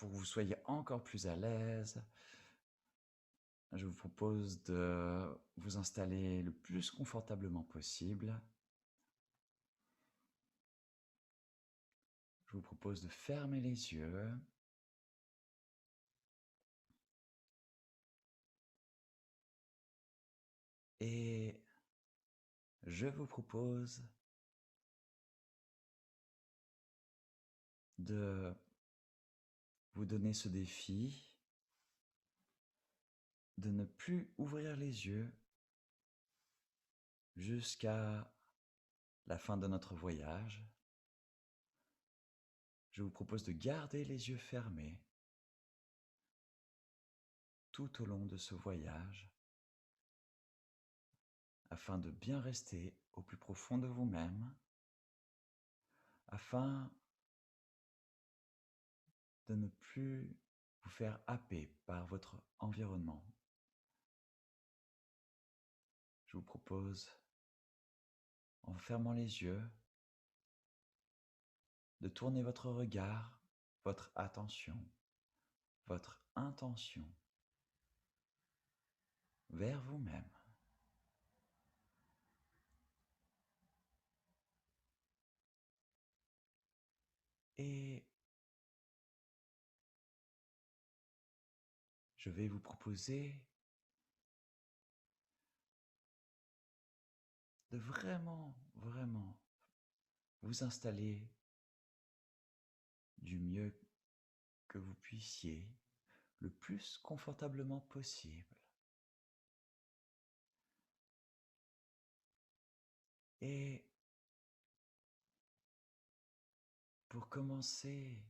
pour que vous soyez encore plus à l'aise, je vous propose de vous installer le plus confortablement possible. Je vous propose de fermer les yeux et je vous propose de vous donner ce défi de ne plus ouvrir les yeux jusqu'à la fin de notre voyage. Je vous propose de garder les yeux fermés tout au long de ce voyage afin de bien rester au plus profond de vous-même, afin de ne plus vous faire happer par votre environnement. Je vous propose, en fermant les yeux, de tourner votre regard, votre attention, votre intention vers vous-même. Et je vais vous proposer de vraiment vous installer du mieux que vous puissiez, le plus confortablement possible. Et pour commencer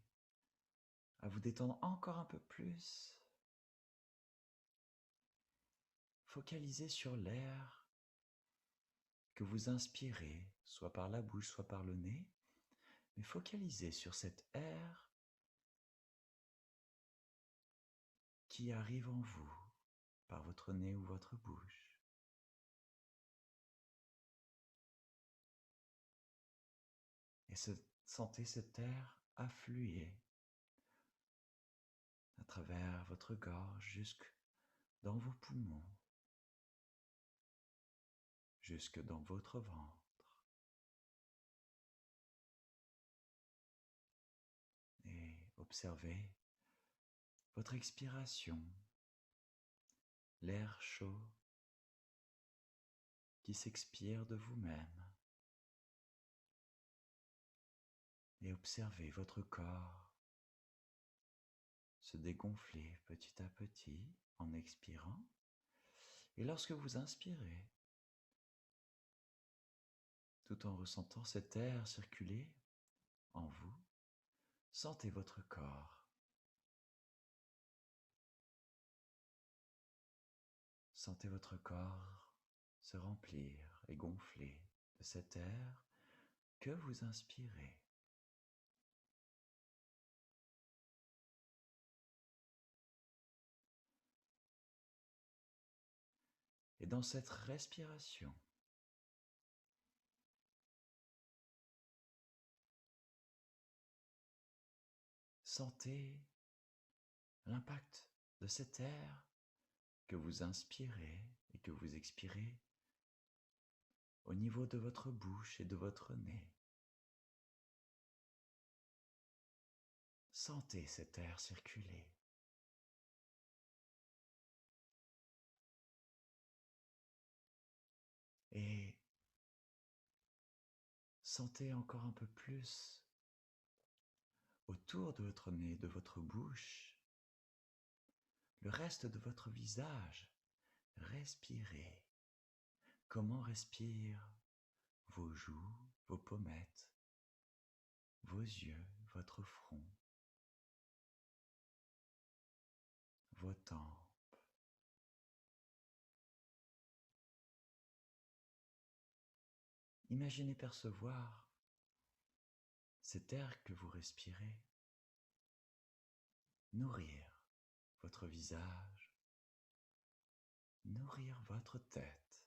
à vous détendre encore un peu plus, focalisez sur l'air que vous inspirez, soit par la bouche, soit par le nez, mais focalisez sur cet air qui arrive en vous par votre nez ou votre bouche. Et sentez cet air affluer à travers votre gorge jusque dans vos poumons, jusque dans votre ventre. Et observez votre expiration, l'air chaud qui s'expire de vous-même. Et observez votre corps se dégonfler petit à petit en expirant. Et lorsque vous inspirez, tout en ressentant cet air circuler en vous, sentez votre corps. Sentez votre corps se remplir et gonfler de cet air que vous inspirez. Et dans cette respiration, sentez l'impact de cet air que vous inspirez et que vous expirez au niveau de votre bouche et de votre nez. Sentez cet air circuler. Et sentez encore un peu plus autour de votre nez, de votre bouche, le reste de votre visage. Respirez. Comment respirent vos joues, vos pommettes, vos yeux, votre front, vos tempes. Imaginez percevoir cet air que vous respirez nourrir votre visage, nourrir votre tête.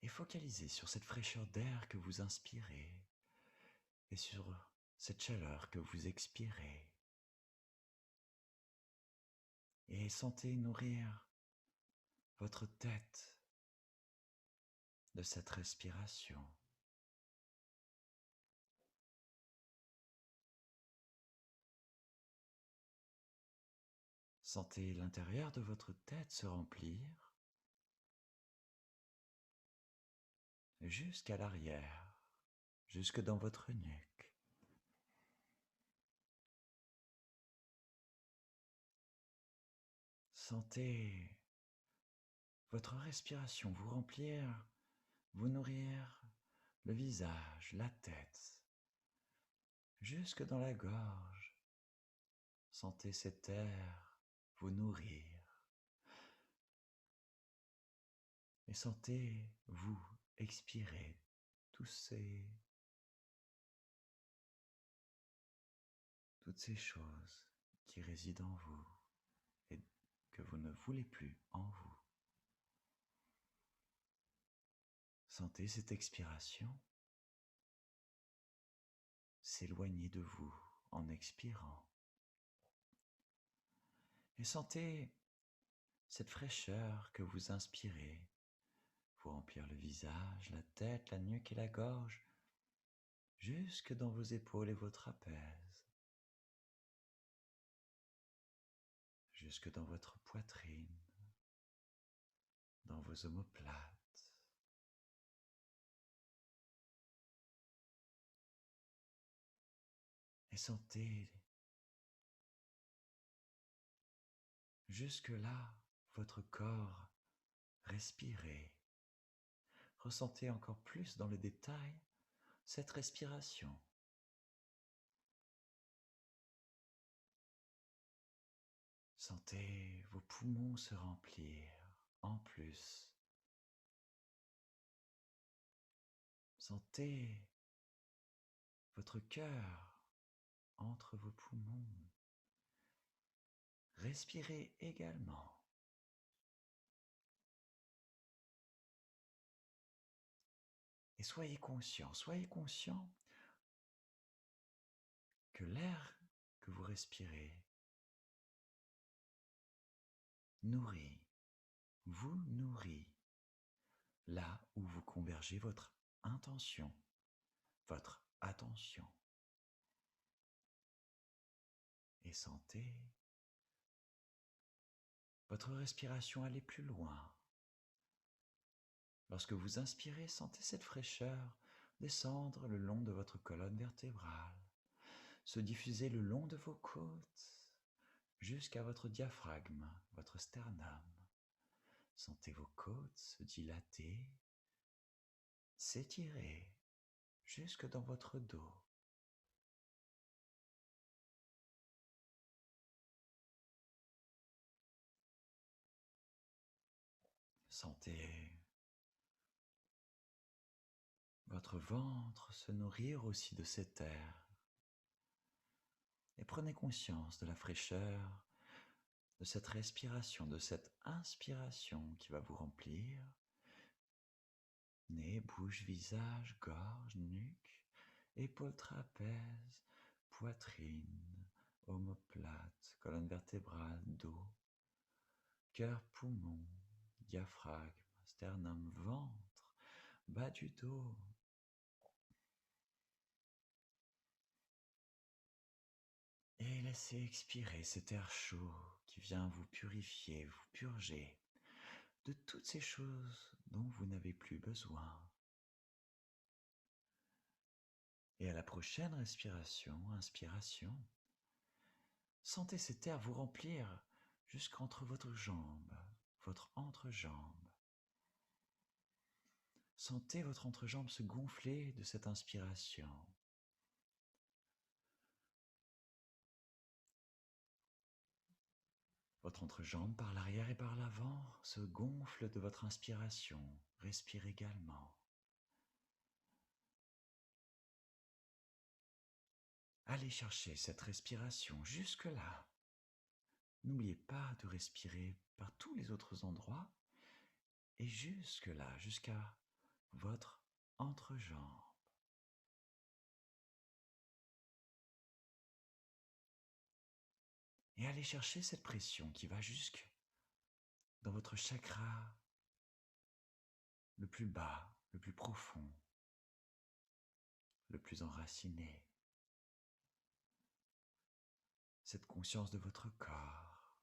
et focalisez sur cette fraîcheur d'air que vous inspirez et sur cette chaleur que vous expirez. Et sentez nourrir votre tête de cette respiration. Sentez l'intérieur de votre tête se remplir jusqu'à l'arrière, jusque dans votre nuque. Sentez votre respiration vous remplir, vous nourrir le visage, la tête, jusque dans la gorge. Sentez cet air vous nourrir. Et sentez-vous expirer toutes ces choses qui résident en vous et que vous ne voulez plus en vous. Sentez cette expiration s'éloigner de vous en expirant. Et sentez cette fraîcheur que vous inspirez vous remplir le visage, la tête, la nuque et la gorge, jusque dans vos épaules et vos trapèzes, jusque dans votre poitrine, dans vos omoplates. Et sentez jusque-là votre corps respirer. Ressentez encore plus dans le détail cette respiration. Sentez vos poumons se remplir en plus. Sentez votre cœur entre vos poumons. Respirez également. Et soyez conscient que l'air que vous respirez vous nourrit, là où vous convergez votre intention, votre attention. Et sentez votre respiration aller plus loin. Lorsque vous inspirez, sentez cette fraîcheur descendre le long de votre colonne vertébrale, se diffuser le long de vos côtes, jusqu'à votre diaphragme, votre sternum. Sentez vos côtes se dilater, s'étirer, jusque dans votre dos. Sentez votre ventre se nourrir aussi de cet air. Et prenez conscience de la fraîcheur, de cette respiration, de cette inspiration qui va vous remplir. Nez, bouche, visage, gorge, nuque, épaules, trapèzes, poitrine, omoplate, colonne vertébrale, dos, cœur, poumon, diaphragme, sternum, ventre, bas du dos. Et laissez expirer cet air chaud qui vient vous purifier, vous purger de toutes ces choses dont vous n'avez plus besoin. Et à la prochaine respiration, inspiration, sentez cet air vous remplir jusqu'entre votre jambe, votre entrejambe. Sentez votre entrejambe se gonfler de cette inspiration. Votre entrejambe par l'arrière et par l'avant se gonfle de votre inspiration. Respire également. Allez chercher cette respiration jusque-là. N'oubliez pas de respirer par tous les autres endroits et jusque-là, jusqu'à votre entrejambe. Et allez chercher cette pression qui va jusque dans votre chakra le plus bas, le plus profond, le plus enraciné. Cette conscience de votre corps.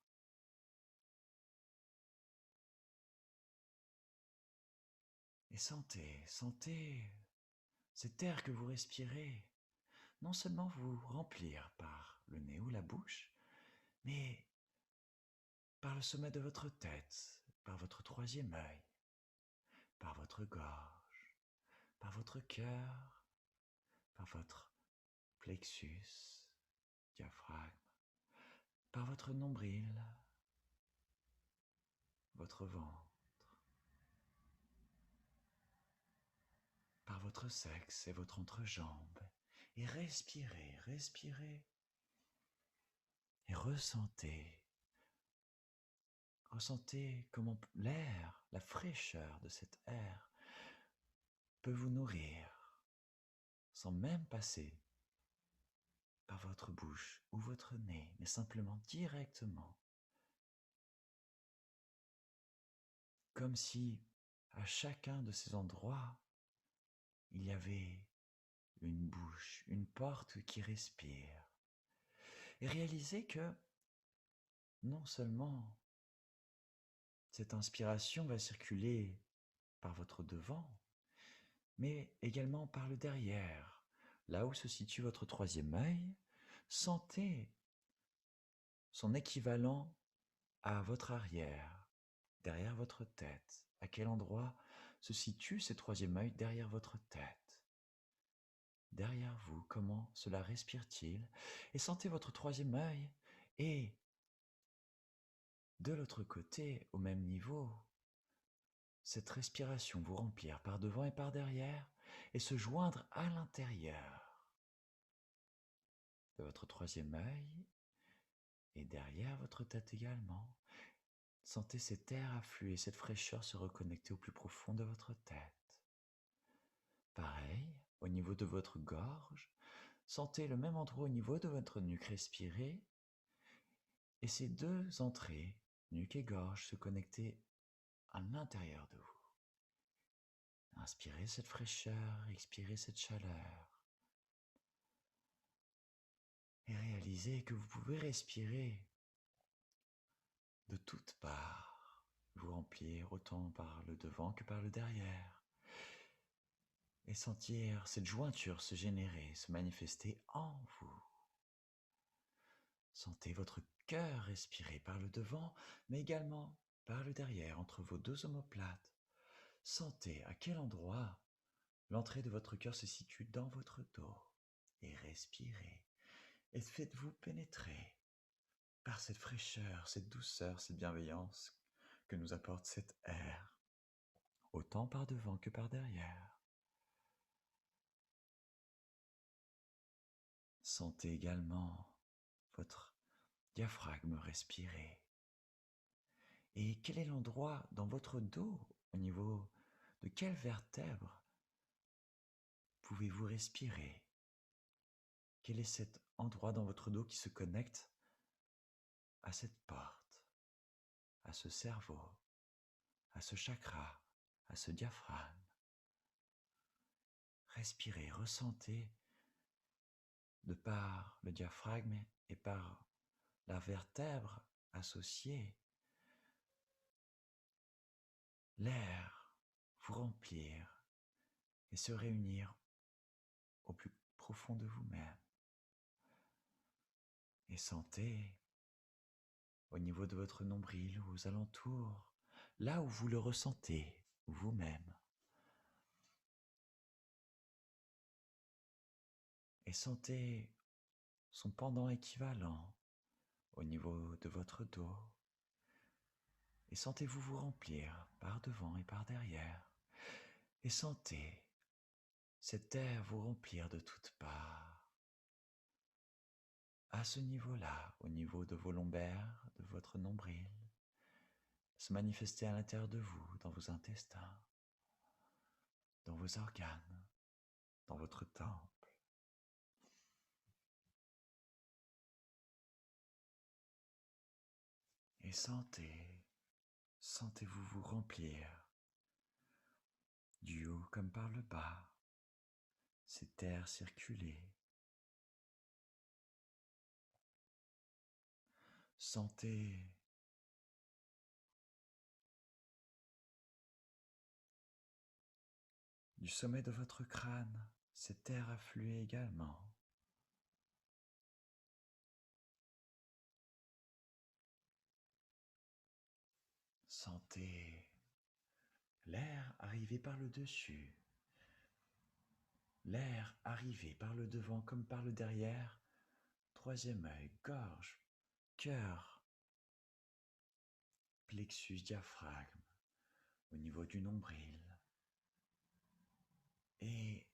Et sentez cet air que vous respirez, non seulement vous remplir par le nez ou la bouche, mais par le sommet de votre tête, par votre troisième œil, par votre gorge, par votre cœur, par votre plexus, diaphragme, par votre nombril, votre ventre, par votre sexe et votre entrejambe. Et respirez, respirez. Et ressentez comment l'air, la fraîcheur de cet air peut vous nourrir sans même passer par votre bouche ou votre nez, mais simplement directement. Comme si à chacun de ces endroits, il y avait une bouche, une porte qui respire. Et réalisez que non seulement cette inspiration va circuler par votre devant, mais également par le derrière, là où se situe votre troisième œil. Sentez son équivalent à votre arrière, derrière votre tête. À quel endroit se situe ce troisième œil derrière votre tête? Derrière vous, comment cela respire-t-il? Et sentez votre troisième œil et de l'autre côté, au même niveau, cette respiration vous remplir par devant et par derrière et se joindre à l'intérieur de votre troisième œil et derrière votre tête également. Sentez cet air affluer, cette fraîcheur se reconnecter au plus profond de votre tête. Pareil, au niveau de votre gorge, sentez le même endroit au niveau de votre nuque respirer et ces deux entrées, nuque et gorge, se connecter à l'intérieur de vous. Inspirez cette fraîcheur, expirez cette chaleur. Et réalisez que vous pouvez respirer de toutes parts, vous remplir autant par le devant que par le derrière. Et sentir cette jointure se générer, se manifester en vous. Sentez votre cœur respirer par le devant, mais également par le derrière, entre vos deux omoplates. Sentez à quel endroit l'entrée de votre cœur se situe dans votre dos. Et respirez. Et faites-vous pénétrer par cette fraîcheur, cette douceur, cette bienveillance que nous apporte cet air, autant par devant que par derrière. Sentez également votre diaphragme respirer. Et quel est l'endroit dans votre dos, au niveau de quelle vertèbre pouvez-vous respirer? Quel est cet endroit dans votre dos qui se connecte à cette porte, à ce cerveau, à ce chakra, à ce diaphragme? Respirez, ressentez de par le diaphragme et par la vertèbre associée, l'air vous remplir et se réunir au plus profond de vous-même. Et sentez au niveau de votre nombril ou aux alentours, là où vous le ressentez vous-même. Et sentez son pendant équivalent au niveau de votre dos. Et sentez-vous vous remplir par devant et par derrière. Et sentez cet air vous remplir de toutes parts. À ce niveau-là, au niveau de vos lombaires, de votre nombril, se manifester à l'intérieur de vous, dans vos intestins. dans vos organes, dans votre temple. Et sentez-vous vous remplir du haut comme par le bas, cet air circuler. Sentez du sommet de votre crâne cet air affluer également. Sentez l'air arriver par le dessus, l'air arriver par le devant comme par le derrière, troisième œil, gorge, cœur, plexus diaphragme, au niveau du nombril. Et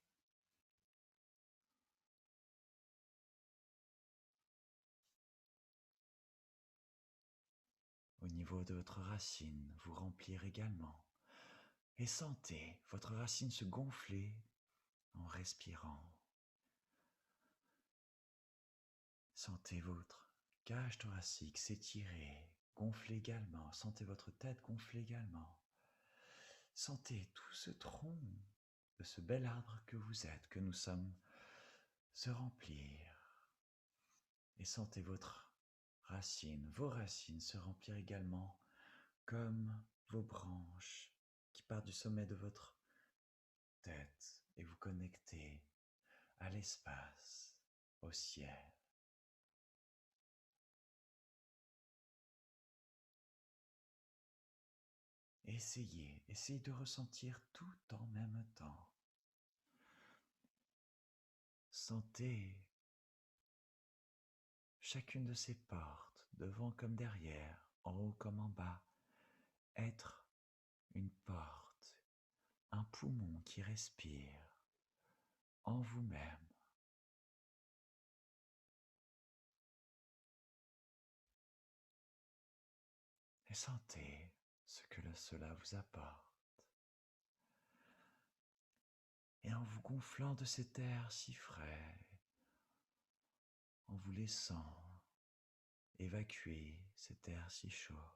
au niveau de votre racine, vous remplir également. Et sentez votre racine se gonfler en respirant. Sentez votre cage thoracique s'étirer, gonfler également. Sentez votre tête gonfler également. Sentez tout ce tronc de ce bel arbre que vous êtes, que nous sommes, se remplir. Et sentez votre racine, vos racines se remplir également, comme vos branches qui partent du sommet de votre tête et vous connecter à l'espace, au ciel. Essayez de ressentir tout en même temps. Sentez chacune de ces portes, devant comme derrière, en haut comme en bas, être une porte, un poumon qui respire en vous-même. Et sentez ce que cela vous apporte. Et en vous gonflant de cet air si frais, en vous laissant évacuer cet air si chaud,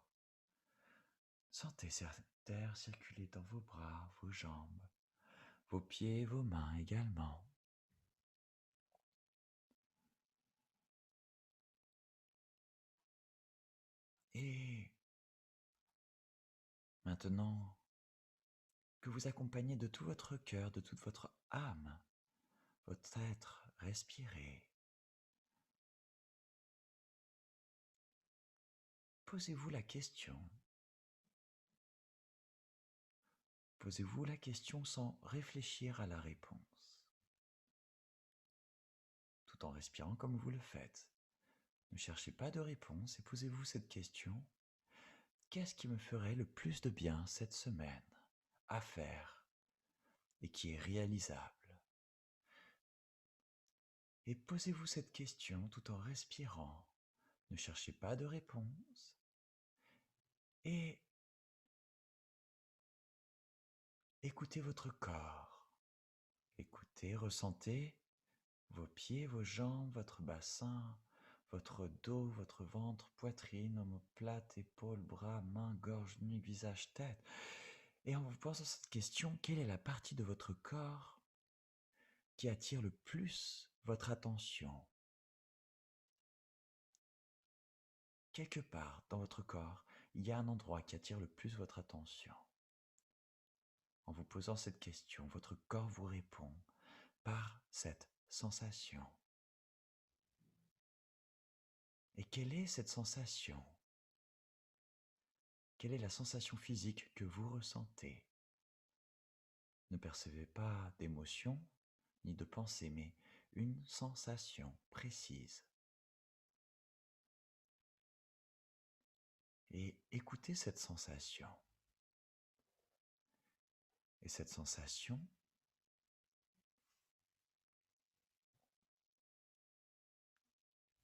sentez cet air circuler dans vos bras, vos jambes, vos pieds et vos mains également. Et maintenant que vous accompagnez de tout votre cœur, de toute votre âme, votre être respiré, posez-vous la question. Posez-vous la question sans réfléchir à la réponse, tout en respirant comme vous le faites. Ne cherchez pas de réponse et posez-vous cette question. Qu'est-ce qui me ferait le plus de bien cette semaine à faire et qui est réalisable? Et posez-vous cette question tout en respirant. Ne cherchez pas de réponse. Et écoutez votre corps. Écoutez, ressentez vos pieds, vos jambes, votre bassin, votre dos, votre ventre, poitrine, omoplate, épaules, bras, mains, gorge, nuque, visage, tête. Et en vous posant cette question, quelle est la partie de votre corps qui attire le plus votre attention? Quelque part dans votre corps, il y a un endroit qui attire le plus votre attention. En vous posant cette question, votre corps vous répond par cette sensation. Et quelle est cette sensation? Quelle est la sensation physique que vous ressentez? Ne percevez pas d'émotion ni de pensée, mais une sensation précise. Et écoutez cette sensation. Et cette sensation,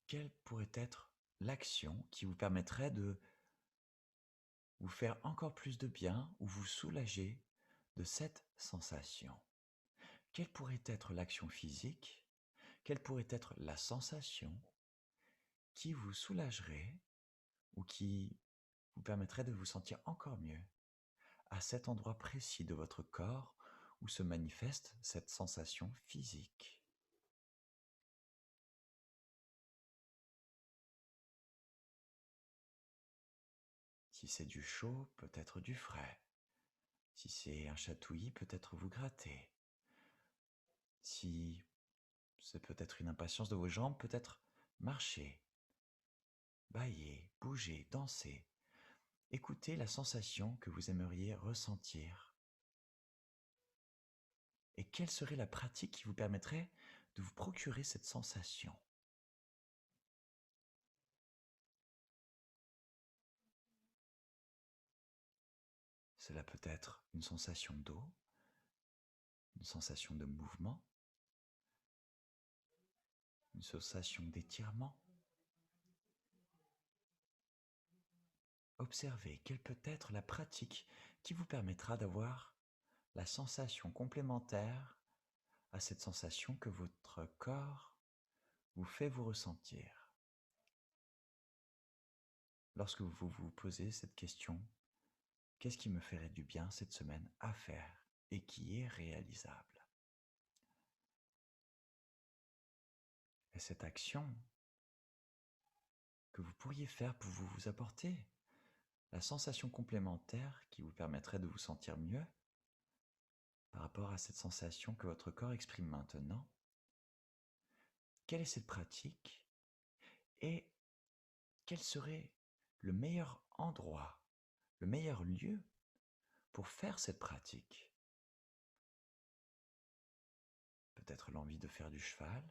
quelle pourrait être l'action qui vous permettrait de vous faire encore plus de bien ou vous soulager de cette sensation. Quelle pourrait être l'action physique? Quelle pourrait être la sensation qui vous soulagerait ou qui vous permettrait de vous sentir encore mieux à cet endroit précis de votre corps où se manifeste cette sensation physique? Si c'est du chaud, peut-être du frais. Si c'est un chatouillis, peut-être vous gratter. Si c'est peut-être une impatience de vos jambes, peut-être marcher, bâiller, bouger, danser. Écoutez la sensation que vous aimeriez ressentir. Et quelle serait la pratique qui vous permettrait de vous procurer cette sensation? Cela peut être une sensation d'eau, une sensation de mouvement, une sensation d'étirement. Observez quelle peut être la pratique qui vous permettra d'avoir la sensation complémentaire à cette sensation que votre corps vous fait vous ressentir. Lorsque vous vous posez cette question, qu'est-ce qui me ferait du bien cette semaine à faire et qui est réalisable? Et cette action que vous pourriez faire pour vous apporter la sensation complémentaire qui vous permettrait de vous sentir mieux par rapport à cette sensation que votre corps exprime maintenant. Quelle est cette pratique et quel serait le meilleur endroit, le meilleur lieu pour faire cette pratique? Peut-être l'envie de faire du cheval,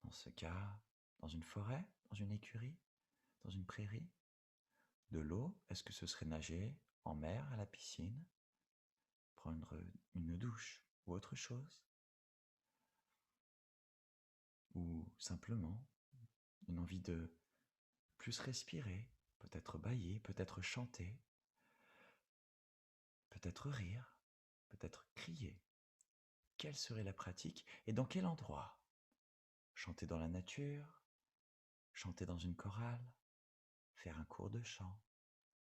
dans ce cas, dans une forêt, dans une écurie, dans une prairie. De l'eau, est-ce que ce serait nager en mer, à la piscine, prendre une douche ou autre chose? Ou simplement une envie de plus respirer, peut-être bâiller, peut-être chanter, peut-être rire, peut-être crier. Quelle serait la pratique et dans quel endroit? Chanter dans la nature, chanter dans une chorale, faire un cours de chant,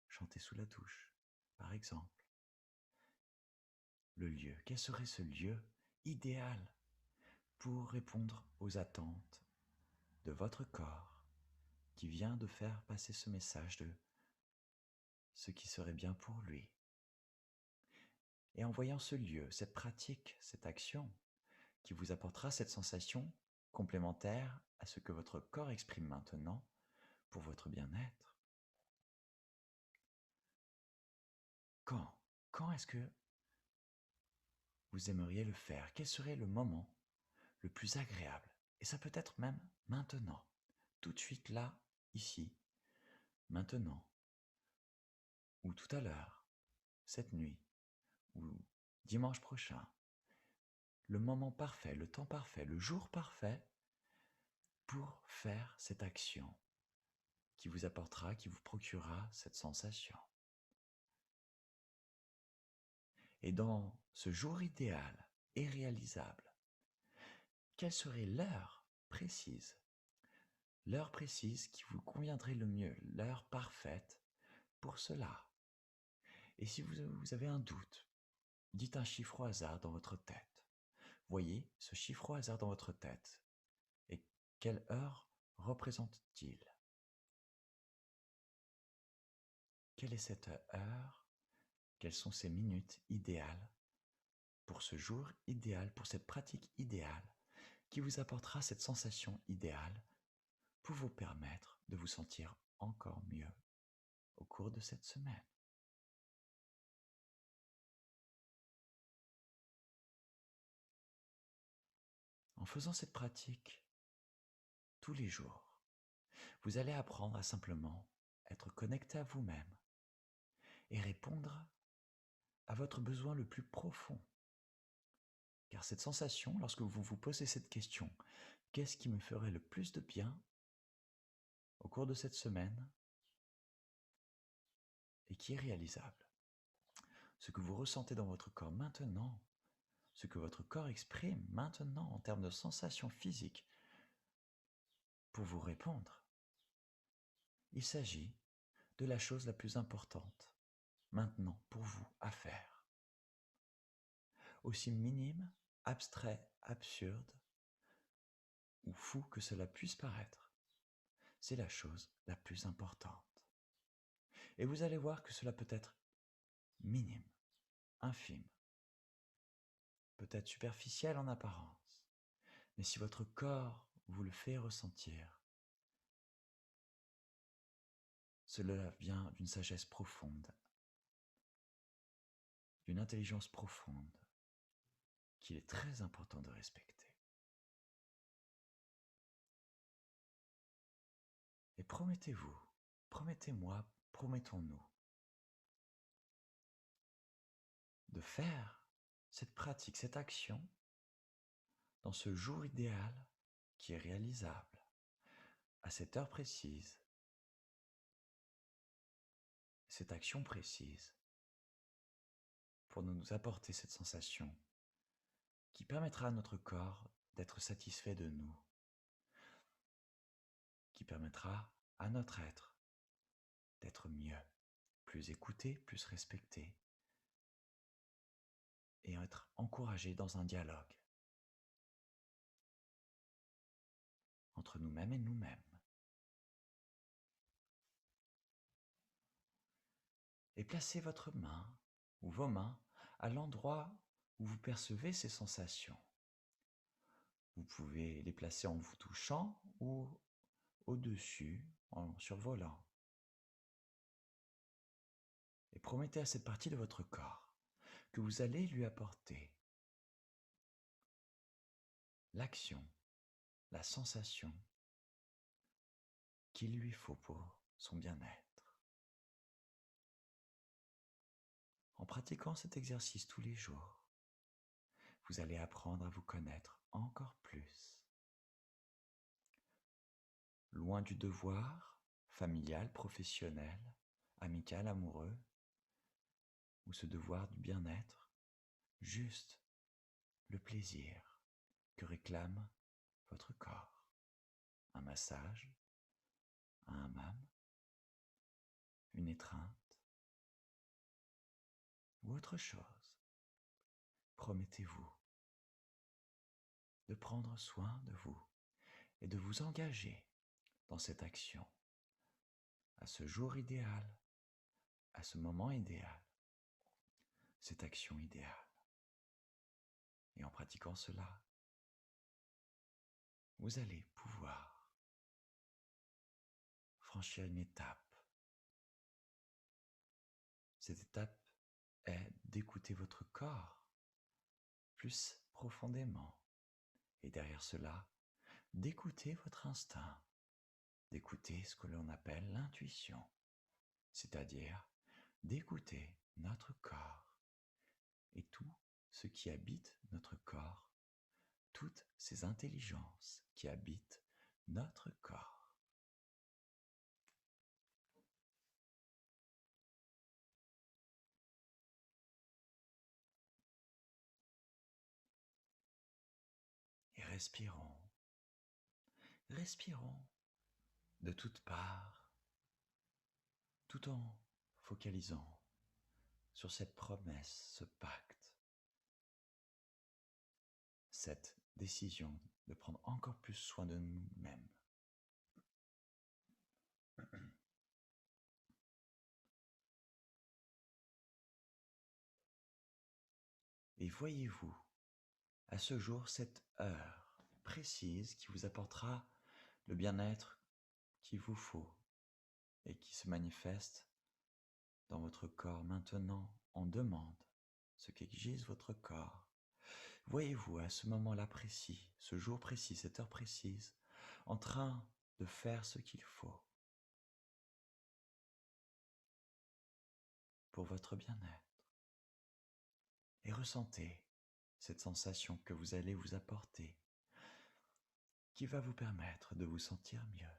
chanter sous la douche, par exemple. Le lieu, quel serait ce lieu idéal pour répondre aux attentes de votre corps qui vient de faire passer ce message de ce qui serait bien pour lui? Et en voyant ce lieu, cette pratique, cette action qui vous apportera cette sensation complémentaire à ce que votre corps exprime maintenant pour votre bien-être. Quand est-ce que vous aimeriez le faire? Quel serait le moment le plus agréable? Et ça peut être même maintenant, tout de suite là, ici, maintenant, ou tout à l'heure, cette nuit, ou dimanche prochain. Le moment parfait, le temps parfait, le jour parfait pour faire cette action qui vous apportera, qui vous procurera cette sensation. Et dans ce jour idéal et réalisable, quelle serait l'heure précise qui vous conviendrait le mieux, l'heure parfaite pour cela? Et si vous avez un doute, dites un chiffre au hasard dans votre tête. Voyez ce chiffre au hasard dans votre tête. Et quelle heure représente-t-il? Quelle est cette heure? Quelles sont ces minutes idéales pour ce jour idéal, pour cette pratique idéale qui vous apportera cette sensation idéale pour vous permettre de vous sentir encore mieux au cours de cette semaine? En faisant cette pratique tous les jours, vous allez apprendre à simplement être connecté à vous-même et répondre à votre besoin le plus profond. Car cette sensation, lorsque vous vous posez cette question, qu'est-ce qui me ferait le plus de bien au cours de cette semaine et qui est réalisable? ce que vous ressentez dans votre corps maintenant, ce que votre corps exprime maintenant en termes de sensations physiques pour vous répondre. Il s'agit de la chose la plus importante maintenant pour vous à faire. Aussi minime, abstrait, absurde ou fou que cela puisse paraître, c'est la chose la plus importante. Et vous allez voir que cela peut être minime, infime, peut-être superficiel en apparence, mais si votre corps vous le fait ressentir, cela vient d'une sagesse profonde, d'une intelligence profonde qu'il est très important de respecter. Et promettez-vous, promettez-moi, promettons-nous de faire cette pratique, cette action dans ce jour idéal qui est réalisable à cette heure précise, cette action précise pour nous apporter cette sensation qui permettra à notre corps d'être satisfait de nous, qui permettra à notre être d'être mieux, plus écouté, plus respecté et être encouragé dans un dialogue entre nous-mêmes et nous-mêmes. Et placez votre main ou vos mains à l'endroit où vous percevez ces sensations. Vous pouvez les placer en vous touchant ou au-dessus, en survolant. Et promettez à cette partie de votre corps que vous allez lui apporter l'action, la sensation qu'il lui faut pour son bien-être. En pratiquant cet exercice tous les jours, vous allez apprendre à vous connaître encore plus. Loin du devoir, familial, professionnel, amical, amoureux, ou ce devoir du bien-être, juste le plaisir que réclame votre corps. Un massage, un hammam, une étreinte, ou autre chose. Promettez-vous de prendre soin de vous et de vous engager dans cette action, à ce jour idéal, à ce moment idéal, cette action idéale. Et en pratiquant cela, vous allez pouvoir franchir une étape. Cette étape est d'écouter votre corps plus profondément et derrière cela, d'écouter votre instinct, d'écouter ce que l'on appelle l'intuition, c'est-à-dire d'écouter notre corps et tout ce qui habite notre corps, toutes ces intelligences qui habitent notre corps. Et respirons, respirons de toutes parts, tout en focalisant sur cette promesse, ce pacte, cette décision de prendre encore plus soin de nous-mêmes. Et voyez-vous, à ce jour, cette heure précise qui vous apportera le bien-être qu'il vous faut et qui se manifeste dans votre corps maintenant en demande, ce qu'exige votre corps. Voyez-vous à ce moment-là précis, ce jour précis, cette heure précise, en train de faire ce qu'il faut pour votre bien-être. Et ressentez cette sensation que vous allez vous apporter, qui va vous permettre de vous sentir mieux.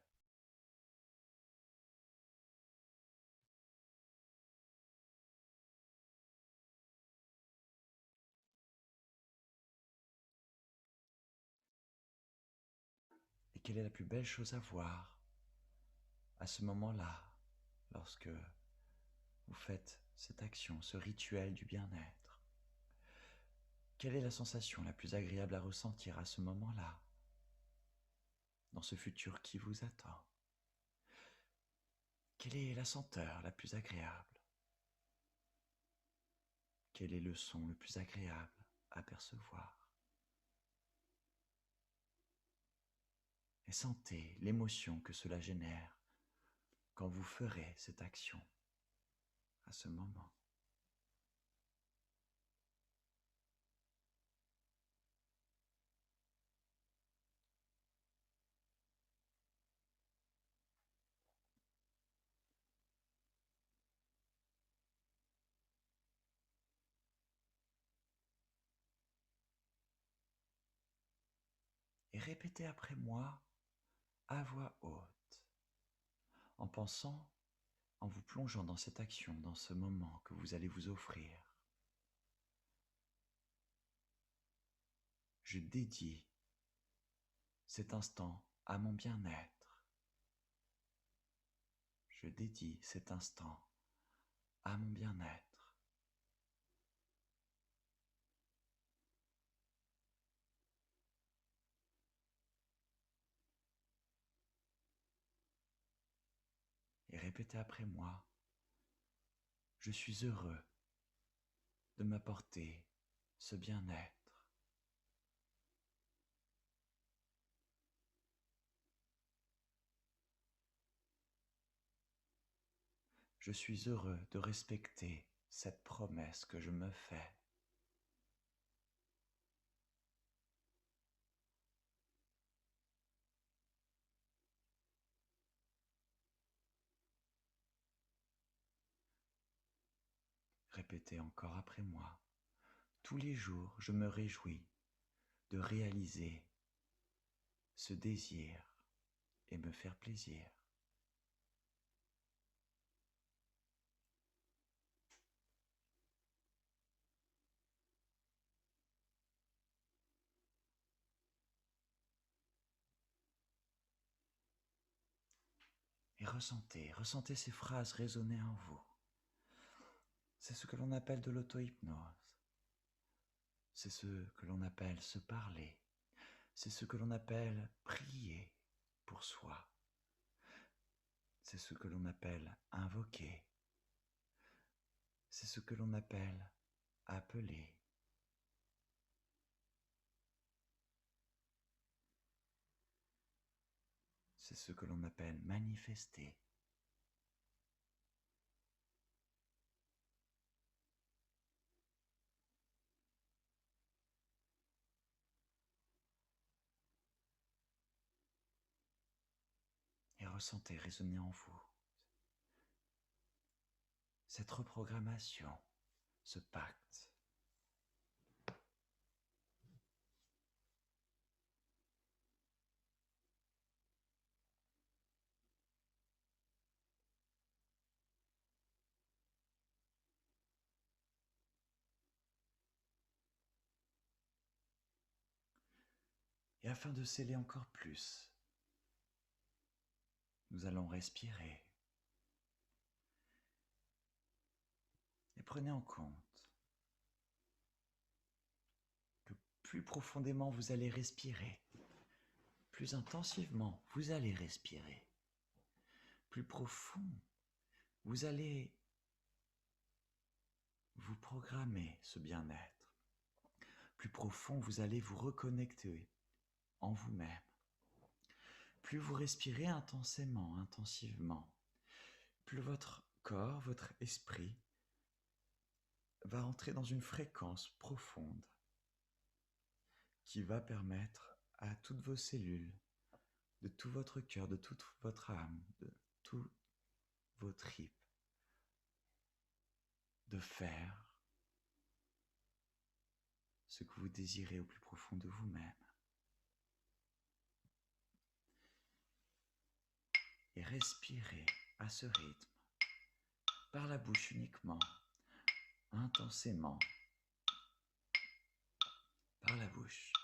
quelle est la plus belle chose à voir à ce moment-là, lorsque vous faites cette action, ce rituel du bien-être? Quelle est la sensation la plus agréable à ressentir à ce moment-là, dans ce futur qui vous attend? Quelle est la senteur la plus agréable? Quel est le son le plus agréable à percevoir? Et sentez l'émotion que cela génère quand vous ferez cette action à ce moment. Et répétez après moi à voix haute, en pensant, en vous plongeant dans cette action, dans ce moment que vous allez vous offrir. Je dédie cet instant à mon bien-être. Je dédie cet instant à mon bien-être. Et répétez après moi, je suis heureux de m'apporter ce bien-être. Je suis heureux de respecter cette promesse que je me fais. Répétez encore après moi. Tous les jours, je me réjouis de réaliser ce désir et me faire plaisir. Et ressentez ces phrases résonner en vous. C'est ce que l'on appelle de l'auto-hypnose. C'est ce que l'on appelle se parler. C'est ce que l'on appelle prier pour soi. C'est ce que l'on appelle invoquer. C'est ce que l'on appelle appeler. C'est ce que l'on appelle manifester. Et ressentez résonner en vous cette reprogrammation, ce pacte. Et afin de sceller encore plus, nous allons respirer. Et prenez en compte que plus profondément vous allez respirer, plus intensivement vous allez respirer, plus profond vous allez vous programmer ce bien-être, plus profond vous allez vous reconnecter en vous-même. Plus vous respirez intensément, intensivement, plus votre corps, votre esprit va entrer dans une fréquence profonde qui va permettre à toutes vos cellules, de tout votre cœur, de toute votre âme, de tous vos tripes, de faire ce que vous désirez au plus profond de vous-même. Et respirez à ce rythme, par la bouche uniquement, intensément, par la bouche.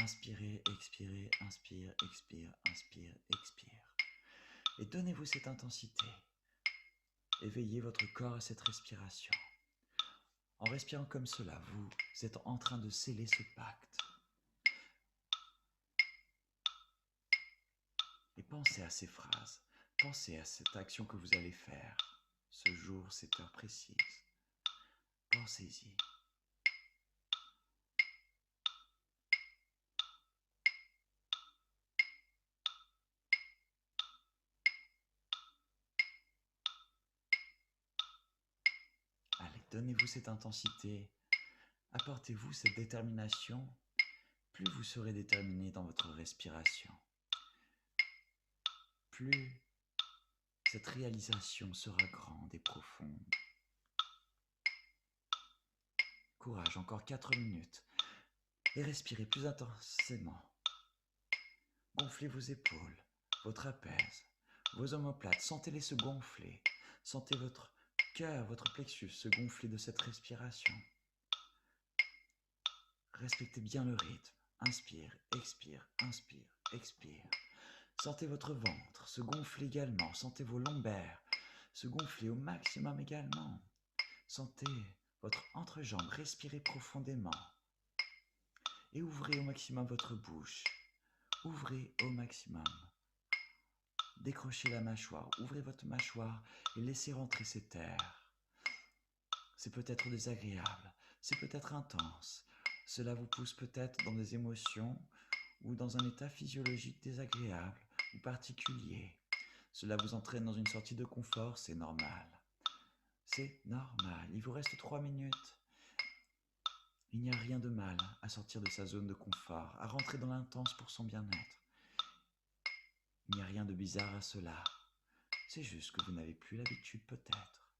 Inspirez, expirez, inspire, expire, inspire, expire. Et donnez-vous cette intensité. Éveillez votre corps à cette respiration. En respirant comme cela, vous êtes en train de sceller ce pacte. Et pensez à ces phrases, pensez à cette action que vous allez faire, ce jour, cette heure précise. Pensez-y. Allez, donnez-vous cette intensité, apportez-vous cette détermination, plus vous serez déterminé dans votre respiration, plus cette réalisation sera grande et profonde. Courage, encore 4 minutes, et respirez plus intensément. Gonflez vos épaules, vos trapèzes, vos omoplates, sentez-les se gonfler, sentez votre cœur, votre plexus se gonfler de cette respiration. Respectez bien le rythme. Inspire, expire, inspire, expire. Sentez votre ventre se gonfler également. Sentez vos lombaires se gonfler au maximum également. Sentez votre entrejambe respirer profondément. Et ouvrez au maximum votre bouche. Ouvrez au maximum. Décrochez la mâchoire. Ouvrez votre mâchoire et laissez rentrer cet air. C'est peut-être désagréable. C'est peut-être intense. Cela vous pousse peut-être dans des émotions ou dans un état physiologique désagréable ou particulier. Cela vous entraîne dans une sortie de confort, c'est normal. C'est normal. Il vous reste 3 minutes. Il n'y a rien de mal à sortir de sa zone de confort, à rentrer dans l'intense pour son bien-être. Il n'y a rien de bizarre à cela. C'est juste que vous n'avez plus l'habitude peut-être.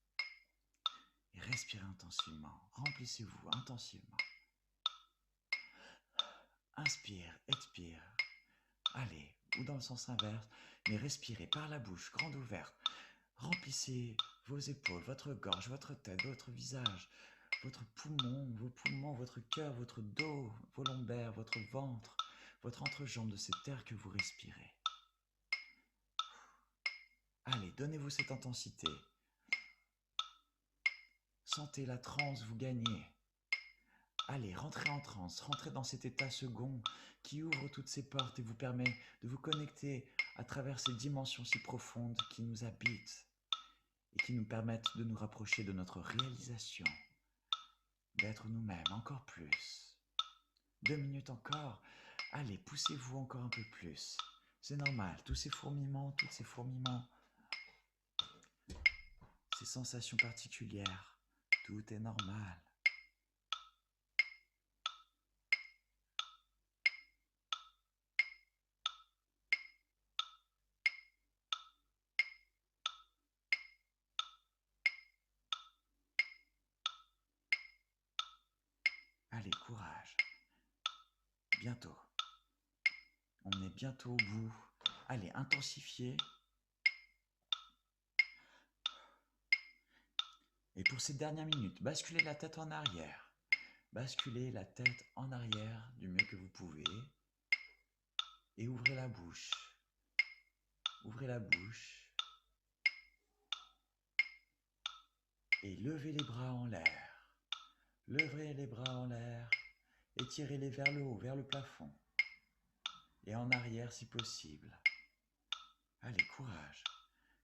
Et respirez intensivement. Remplissez-vous intensivement. Inspire, expire. Allez, ou dans le sens inverse, mais respirez par la bouche grande ouverte. Remplissez vos épaules, votre gorge, votre tête, votre visage, votre poumon, vos poumons, votre cœur, votre dos, vos lombaires, votre ventre, votre entrejambe de cet air que vous respirez. Allez, donnez-vous cette intensité. Sentez la transe vous gagner. Allez, rentrez en transe, rentrez dans cet état second qui ouvre toutes ces portes et vous permet de vous connecter à travers ces dimensions si profondes qui nous habitent et qui nous permettent de nous rapprocher de notre réalisation, d'être nous-mêmes encore plus. 2 minutes encore, allez, poussez-vous encore un peu plus. C'est normal, tous ces fourmillements, ces sensations particulières, tout est normal. Allez, courage. Bientôt. On est bientôt au bout. Allez, intensifiez. Et pour ces dernières minutes, basculez la tête en arrière. Basculez la tête en arrière du mieux que vous pouvez. Et ouvrez la bouche. Ouvrez la bouche. Et levez les bras en l'air. Levez les bras en l'air. Étirez-les vers le haut, vers le plafond. Et en arrière si possible. Allez, courage.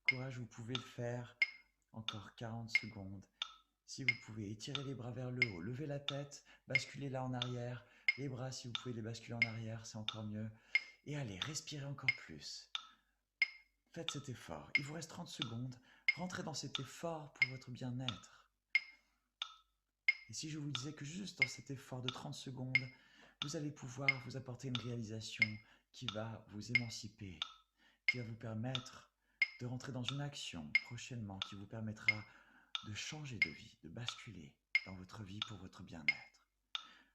Courage, vous pouvez le faire. Encore 40 secondes. Si vous pouvez, étirez les bras vers le haut. Levez la tête, basculez-la en arrière. Les bras, si vous pouvez les basculer en arrière, c'est encore mieux. Et allez, respirez encore plus. Faites cet effort. Il vous reste 30 secondes. Rentrez dans cet effort pour votre bien-être. Et si je vous disais que juste dans cet effort de 30 secondes, vous allez pouvoir vous apporter une réalisation qui va vous émanciper, qui va vous permettre de rentrer dans une action prochainement qui vous permettra de changer de vie, de basculer dans votre vie pour votre bien-être.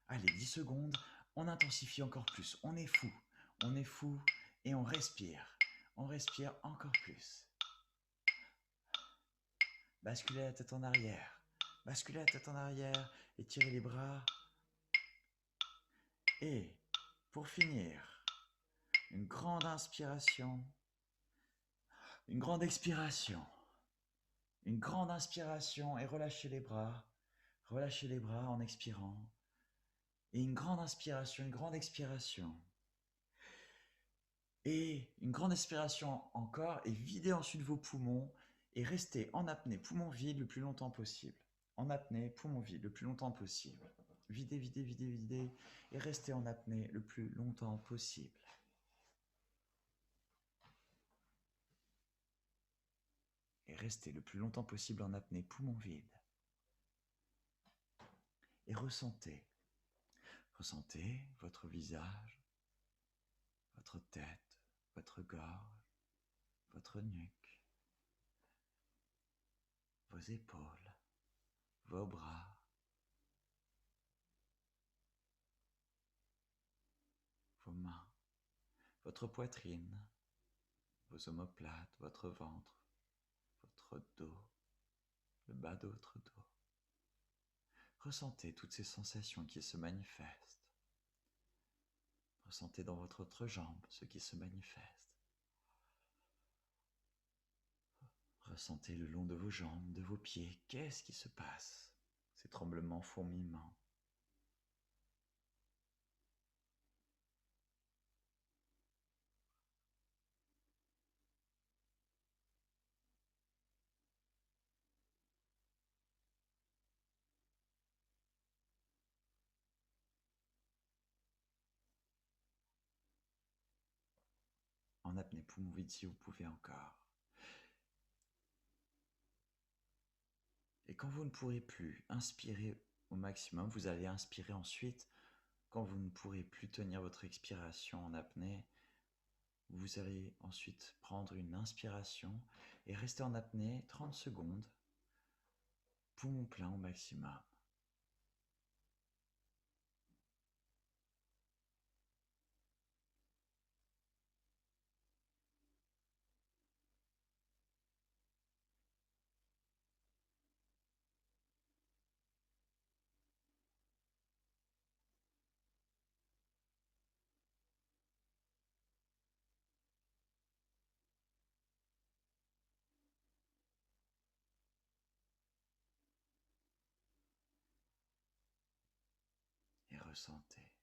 Allez, 10 secondes, on intensifie encore plus, on est fou et on respire encore plus. Basculez la tête en arrière, étirez les bras et Pour finir, une grande inspiration, une grande expiration. Une grande inspiration et relâchez les bras. Relâchez les bras en expirant. Et une grande inspiration, une grande expiration. Et une grande expiration encore et videz ensuite vos poumons et restez en apnée, poumon vide le plus longtemps possible. En apnée, poumon vide le plus longtemps possible. Videz, videz, videz, videz et restez en apnée le plus longtemps possible. Et restez le plus longtemps possible en apnée, poumon vide. Et ressentez votre visage, votre tête, votre gorge, votre nuque, vos épaules, vos bras, vos mains, votre poitrine, vos omoplates, votre ventre, votre dos, le bas de votre dos. Ressentez toutes ces sensations qui se manifestent. Ressentez dans votre autre jambe ce qui se manifeste. Ressentez le long de vos jambes, de vos pieds, qu'est-ce qui se passe? Ces tremblements, fourmillements. En apnée poumon vide si vous pouvez encore. Et quand vous ne pourrez plus inspirer au maximum, vous allez inspirer ensuite. Quand vous ne pourrez plus tenir votre expiration en apnée, vous allez ensuite prendre une inspiration et rester en apnée 30 secondes, poumon plein au maximum. Et ressentez.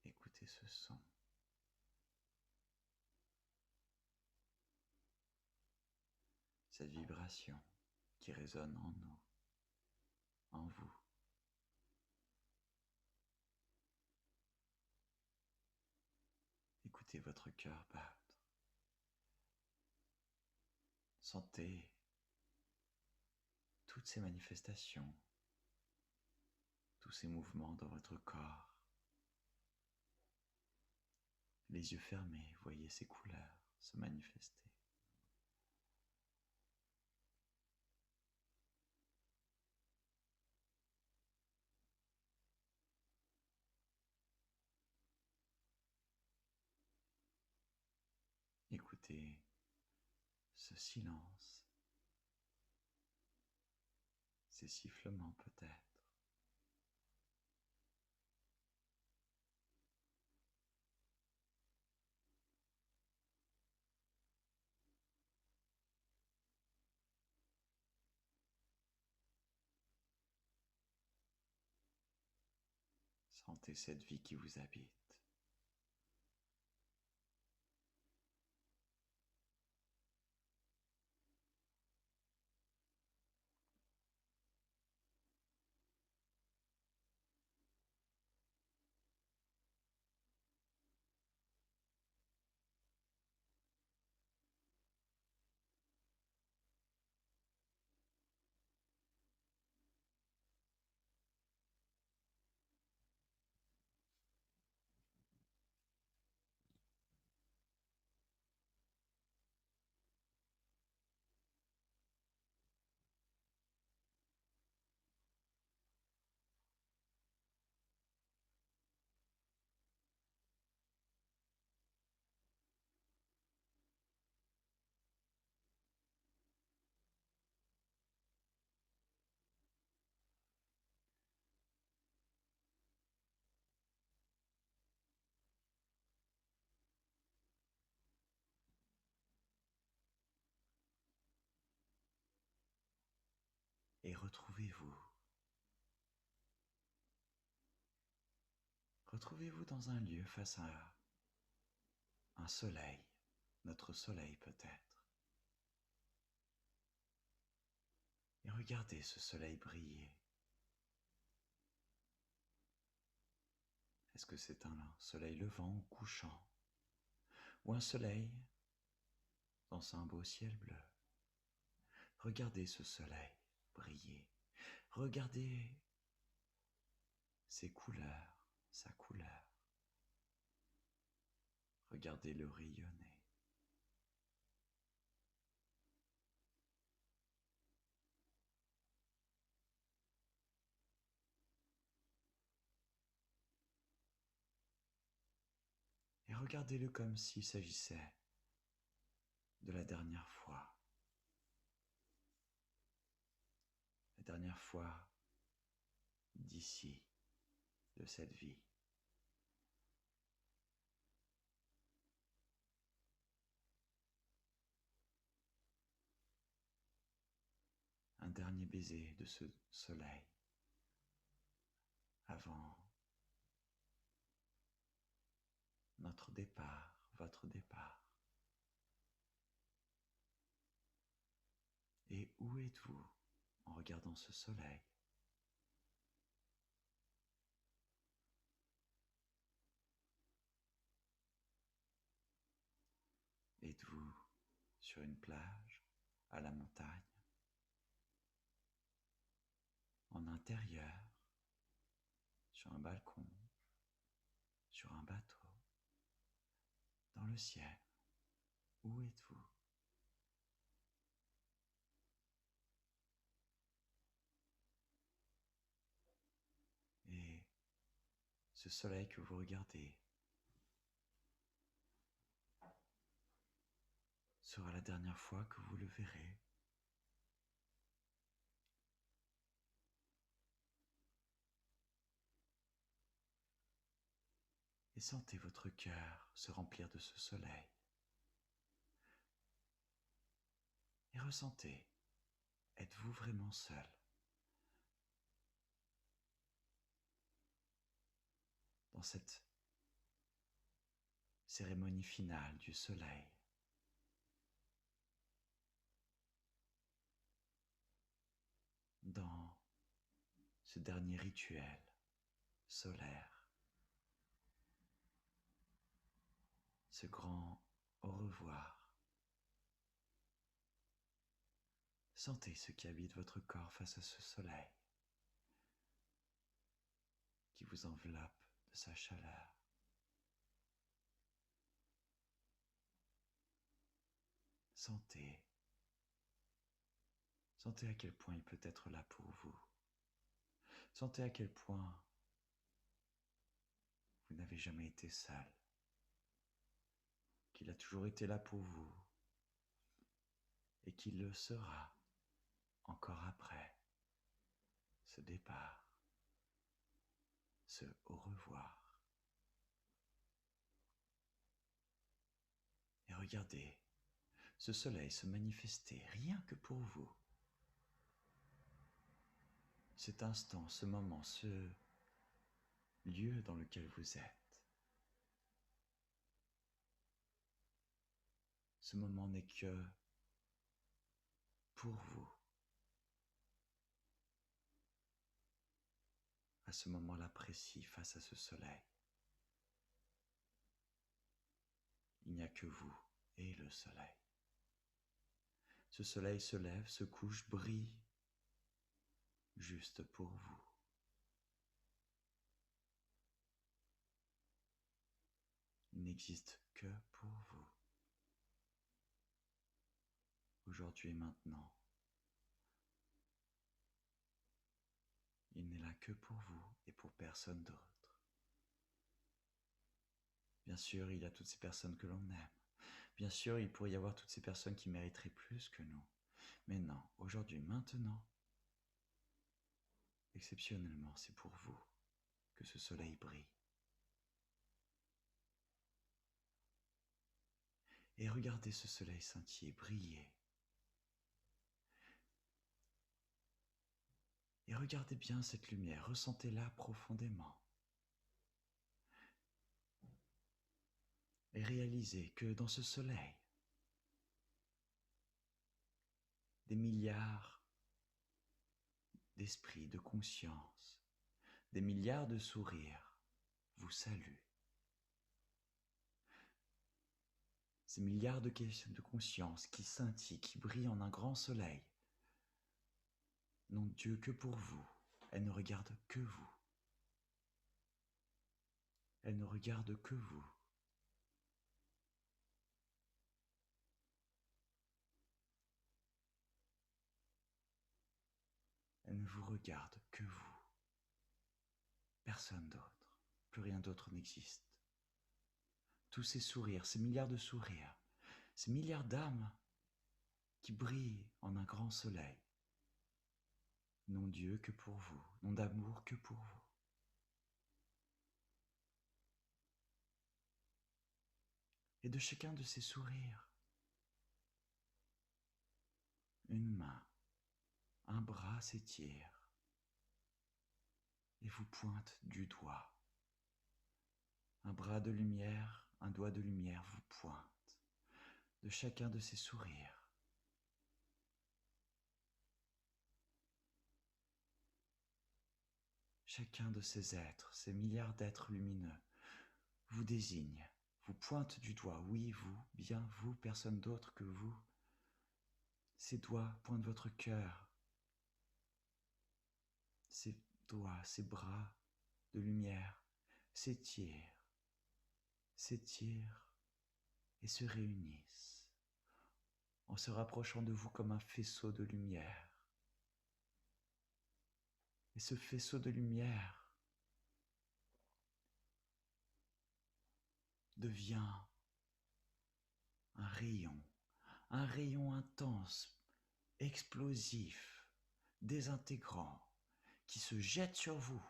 Écoutez ce son. Cette vibration qui résonne en nous, en vous. Écoutez votre cœur battre. Sentez toutes ces manifestations, tous ces mouvements dans votre corps. Les yeux fermés, voyez ces couleurs se manifester. Écoutez ce silence, ces sifflements peut-être. Sentez cette vie qui vous habite. Retrouvez-vous dans un lieu face à un soleil, notre soleil peut-être. Et regardez ce soleil briller. Est-ce que c'est un soleil levant ou couchant? Ou un soleil dans un beau ciel bleu? Regardez ce soleil briller. Regardez ses couleurs, sa couleur. Regardez-le rayonner. Et regardez-le comme s'il s'agissait de la dernière fois. La dernière fois d'ici, de cette vie. Un dernier baiser de ce soleil avant notre départ, votre départ. Et où êtes-vous en regardant ce soleil? Êtes-vous sur une plage, à la montagne, en intérieur, sur un balcon, sur un bateau, dans le ciel? Où êtes-vous? Et ce soleil que vous regardez sera la dernière fois que vous le verrez. Et sentez votre cœur se remplir de ce soleil. Et ressentez, êtes-vous vraiment seul dans cette cérémonie finale du soleil? Dans ce dernier rituel solaire, ce grand au revoir. Sentez ce qui habite votre corps face à ce soleil qui vous enveloppe de sa chaleur. Sentez à quel point il peut être là pour vous. Sentez à quel point vous n'avez jamais été seul, qu'il a toujours été là pour vous et qu'il le sera encore après ce départ, ce au revoir. Et regardez ce soleil se manifester rien que pour vous. Cet instant, ce moment, ce lieu dans lequel vous êtes. Ce moment n'est que pour vous. À ce moment-là précis, face à ce soleil, il n'y a que vous et le soleil. Ce soleil se lève, se couche, brille, juste pour vous. Il n'existe que pour vous. Aujourd'hui et maintenant. Il n'est là que pour vous et pour personne d'autre. Bien sûr, il y a toutes ces personnes que l'on aime. Bien sûr, il pourrait y avoir toutes ces personnes qui mériteraient plus que nous. Mais non, aujourd'hui, maintenant, exceptionnellement, c'est pour vous que ce soleil brille. Et regardez ce soleil scintiller, briller. Et regardez bien cette lumière, ressentez-la profondément. et réalisez que dans ce soleil, des milliards d'esprits, de conscience, des milliards de sourires vous saluent. Ces milliards de conscience qui scintillent, qui brillent en un grand soleil, n'ont Dieu que pour vous. Elles ne regardent que vous. Elles ne regardent que vous. Elles ne vous regardent que vous. Personne d'autre. Plus rien d'autre n'existe. Tous ces sourires, ces milliards de sourires, ces milliards d'âmes qui brillent en un grand soleil, n'ont Dieu que pour vous, n'ont d'amour que pour vous. Et de chacun de ces sourires, une main, un bras s'étire et vous pointe du doigt. Un bras de lumière, un doigt de lumière vous pointe de chacun de ces sourires. Chacun de ces êtres, ces milliards d'êtres lumineux, vous désigne, vous pointe du doigt. Oui, vous, bien vous, personne d'autre que vous. Ces doigts pointent votre cœur. Ces doigts, ces bras de lumière s'étirent et se réunissent en se rapprochant de vous comme un faisceau de lumière. Et ce faisceau de lumière devient un rayon intense, explosif, désintégrant, qui se jette sur vous,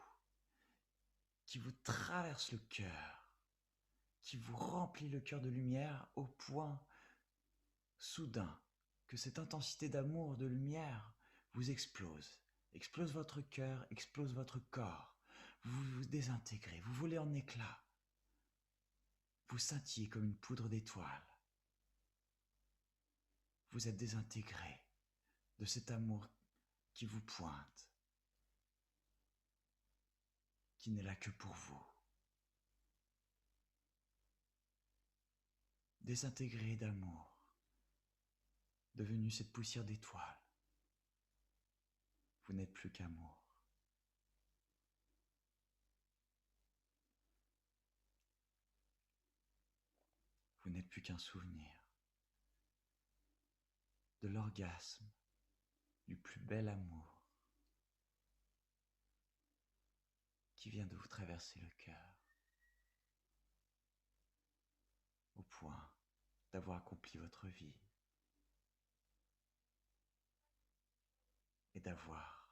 qui vous traverse le cœur, qui vous remplit le cœur de lumière au point soudain que cette intensité d'amour, de lumière vous explose votre cœur, explose votre corps, vous vous désintégrez, vous volez en éclats, vous scintillez comme une poudre d'étoiles. Vous êtes désintégré de cet amour qui vous pointe, qui n'est là que pour vous. Désintégré d'amour, devenu cette poussière d'étoiles. Vous n'êtes plus qu'amour. Vous n'êtes plus qu'un souvenir de l'orgasme, du plus bel amour qui vient de vous traverser le cœur, au point d'avoir accompli votre vie et d'avoir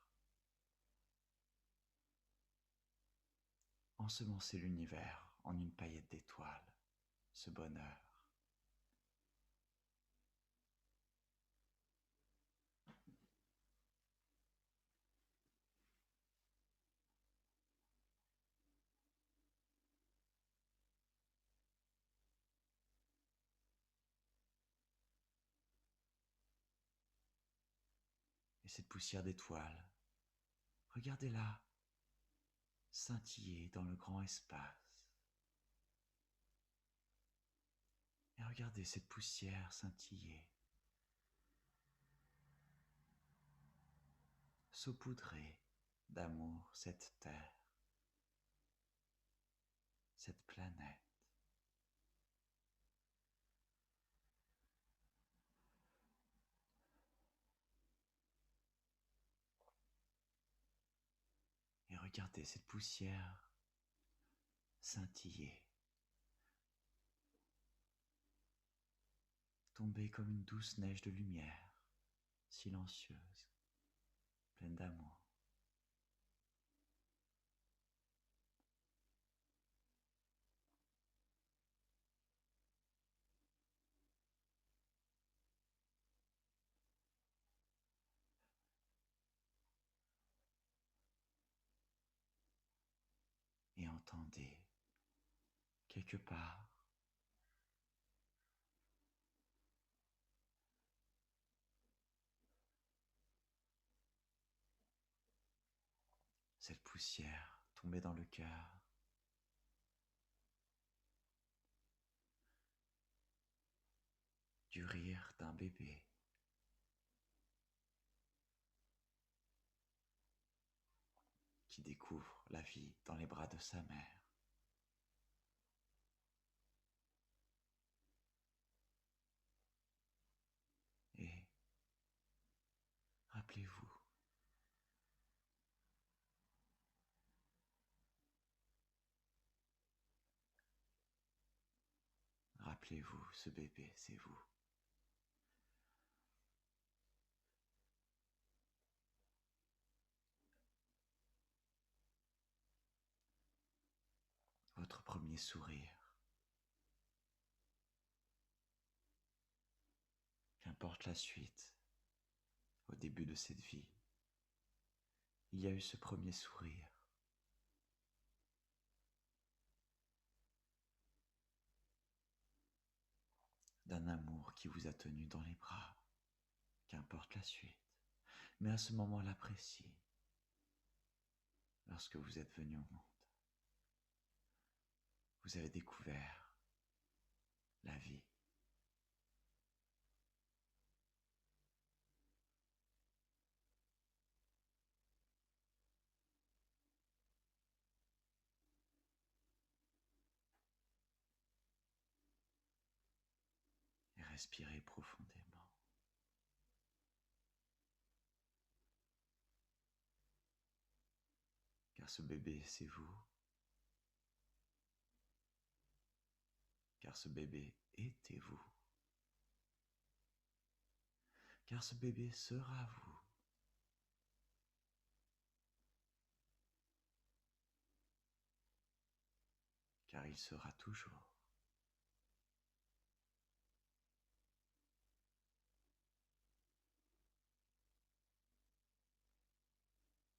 ensemencé l'univers en une paillette d'étoiles, ce bonheur. Et cette poussière d'étoiles, regardez-la scintiller dans le grand espace. Et regardez cette poussière scintiller, saupoudrer d'amour cette terre, cette planète. Et regardez cette poussière scintiller, tomber comme une douce neige de lumière, silencieuse, pleine d'amour. Et entendez, quelque part, poussière tomber dans le cœur. Du rire d'un bébé qui découvre la vie dans les bras de sa mère. Et rappelez-vous, rappelez-vous, ce bébé, c'est vous. Votre premier sourire. Qu'importe la suite, au début de cette vie, il y a eu ce premier sourire. D'un amour qui vous a tenu dans les bras, qu'importe la suite. Mais à ce moment-là précis, lorsque vous êtes venu au monde, vous avez découvert la vie. Et respirez profondément. Car ce bébé, c'est vous. Car ce bébé était vous. Car ce bébé sera vous. Car il sera toujours.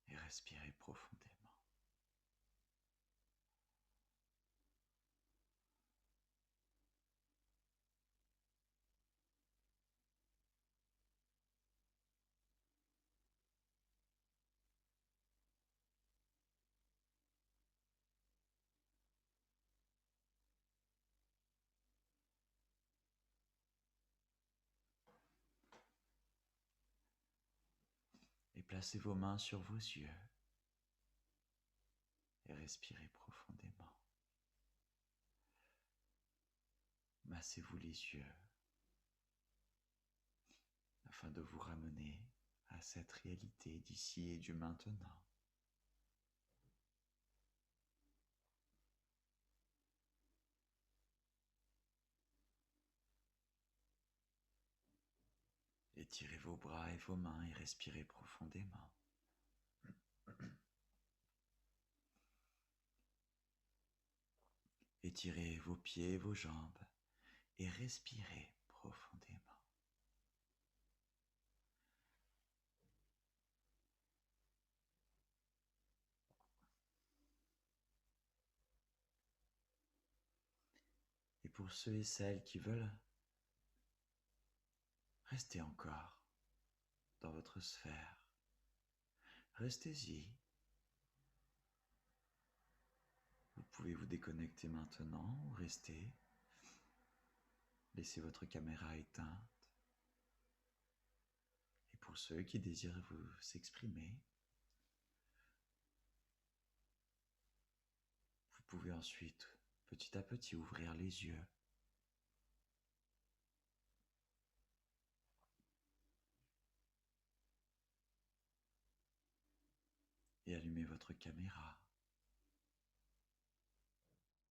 Et respirez profondément. Et placez vos mains sur vos yeux. Et respirez profondément. Massez-vous les yeux afin de vous ramener à cette réalité d'ici et du maintenant. Étirez vos bras et vos mains et respirez profondément. Étirez vos pieds et vos jambes et respirez profondément. Et pour ceux et celles qui veulent, restez encore dans votre sphère. Restez-y. Vous pouvez vous déconnecter maintenant ou rester. Laissez votre caméra éteinte. Et pour ceux qui désirent vous s'exprimer, vous pouvez ensuite, petit à petit, ouvrir les yeux. Et allumer votre caméra.